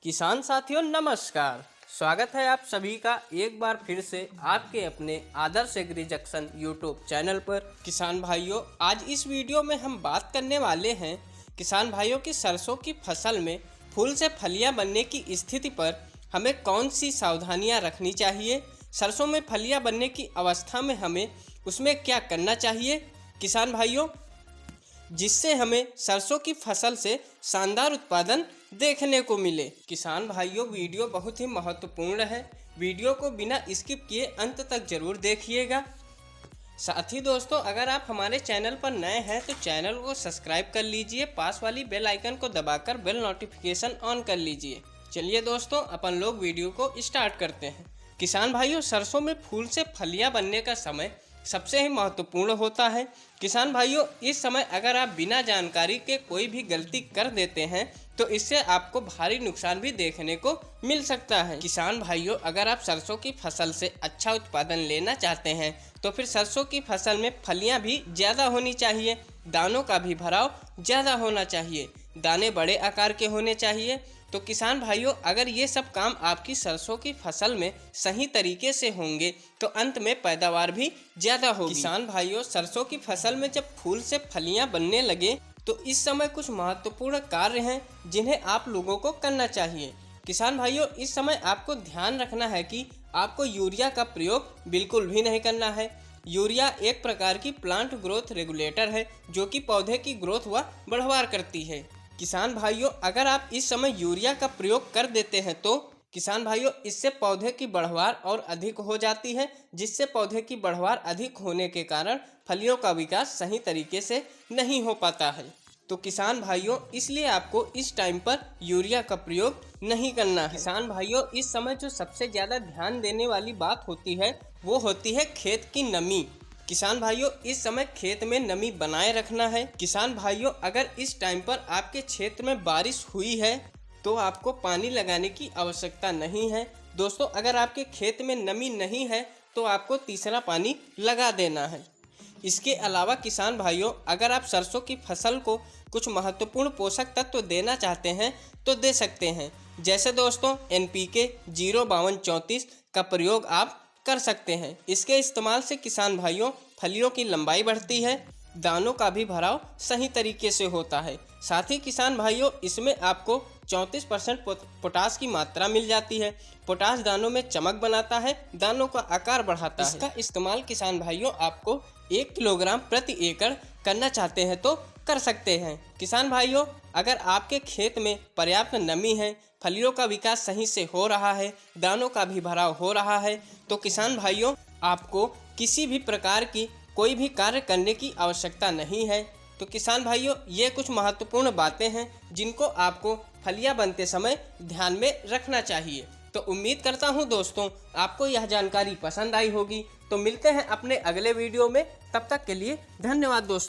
किसान साथियों नमस्कार। स्वागत है आप सभी का एक बार फिर से आपके अपने आदर्श एग्री जंक्शन यूट्यूब चैनल पर। किसान भाइयों, आज इस वीडियो में हम बात करने वाले हैं किसान भाइयों की सरसों की फसल में फूल से फलियां बनने की स्थिति पर हमें कौन सी सावधानियां रखनी चाहिए, सरसों में फलियां बनने की अवस्था में हमें उसमें क्या करना चाहिए किसान भाइयों, जिससे हमें सरसों की फसल से शानदार उत्पादन देखने को मिले। किसान भाइयों, वीडियो बहुत ही महत्वपूर्ण है। वीडियो को बिना स्किप किए अंत तक जरूर देखिएगा। साथ ही दोस्तों, अगर आप हमारे चैनल पर नए हैं तो चैनल को सब्सक्राइब कर लीजिए, पास वाली बेल आइकन को दबाकर बेल नोटिफिकेशन ऑन कर लीजिए। चलिए दोस्तों, अपन लोग वीडियो को स्टार्ट करते हैं। किसान भाइयों, सरसों में फूल से फलियां बनने का समय सबसे ही महत्वपूर्ण होता है। किसान भाइयों, इस समय अगर आप बिना जानकारी के कोई भी गलती कर देते हैं तो इससे आपको भारी नुकसान भी देखने को मिल सकता है। किसान भाइयों, अगर आप सरसों की फसल से अच्छा उत्पादन लेना चाहते हैं तो फिर सरसों की फसल में फलियां भी ज़्यादा होनी चाहिए, दानों का भी भराव ज़्यादा होना चाहिए, दाने बड़े आकार के होने चाहिए। तो किसान भाइयों, अगर ये सब काम आपकी सरसों की फसल में सही तरीके से होंगे तो अंत में पैदावार भी ज़्यादा होगी। किसान भाइयों, सरसों की फसल में जब फूल से फलियां बनने लगे तो इस समय कुछ महत्वपूर्ण कार्य हैं जिन्हें आप लोगों को करना चाहिए। किसान भाइयों, इस समय आपको ध्यान रखना है कि आपको यूरिया का प्रयोग बिल्कुल भी नहीं करना है। यूरिया एक प्रकार की प्लांट ग्रोथ रेगुलेटर है जो कि पौधे की ग्रोथ व बढ़वार करती है। किसान भाइयों, अगर आप इस समय यूरिया का प्रयोग कर देते हैं तो किसान भाइयों, इससे पौधे की बढ़वार और अधिक हो जाती है, जिससे पौधे की बढ़वार अधिक होने के कारण फलियों का विकास सही तरीके से नहीं हो पाता है। तो किसान भाइयों, इसलिए आपको इस टाइम पर यूरिया का प्रयोग नहीं करना है। किसान भाइयों, इस समय जो सबसे ज़्यादा ध्यान देने वाली बात होती है वो होती है खेत की नमी। किसान भाइयों, इस समय खेत में नमी बनाए रखना है। किसान भाइयों, अगर इस टाइम पर आपके क्षेत्र में बारिश हुई है तो आपको पानी लगाने की आवश्यकता नहीं है। दोस्तों, अगर आपके खेत में नमी नहीं है तो आपको तीसरा पानी लगा देना है। इसके अलावा किसान भाइयों, अगर आप सरसों की फसल को कुछ महत्वपूर्ण पोषक तत्व देना चाहते हैं तो दे सकते हैं। जैसे दोस्तों NPK 05234 का प्रयोग आप कर सकते हैं। इसके इस्तेमाल से किसान भाइयों फलियों की लंबाई बढ़ती है, दानों का भी भराव सही तरीके से होता है। साथ ही किसान भाइयों, इसमें आपको 34% पोटास की मात्रा मिल जाती है। पोटास दानों में चमक बनाता है, दानों का आकार बढ़ाता है। इसका इस्तेमाल किसान भाइयों आपको 1 किलोग्राम प्रति एकड़ करना चाहते हैं तो कर सकते हैं। किसान भाइयों, अगर आपके खेत में पर्याप्त नमी है, फलियों का विकास सही से हो रहा है, दानों का भी भराव हो रहा है तो किसान भाइयों आपको किसी भी प्रकार की कोई भी कार्य करने की आवश्यकता नहीं है। तो किसान भाइयों, ये कुछ महत्वपूर्ण बातें हैं जिनको आपको फलियां बनते समय ध्यान में रखना चाहिए। तो उम्मीद करता हूं दोस्तों आपको यह जानकारी पसंद आई होगी। तो मिलते हैं अपने अगले वीडियो में, तब तक के लिए धन्यवाद दोस्तों।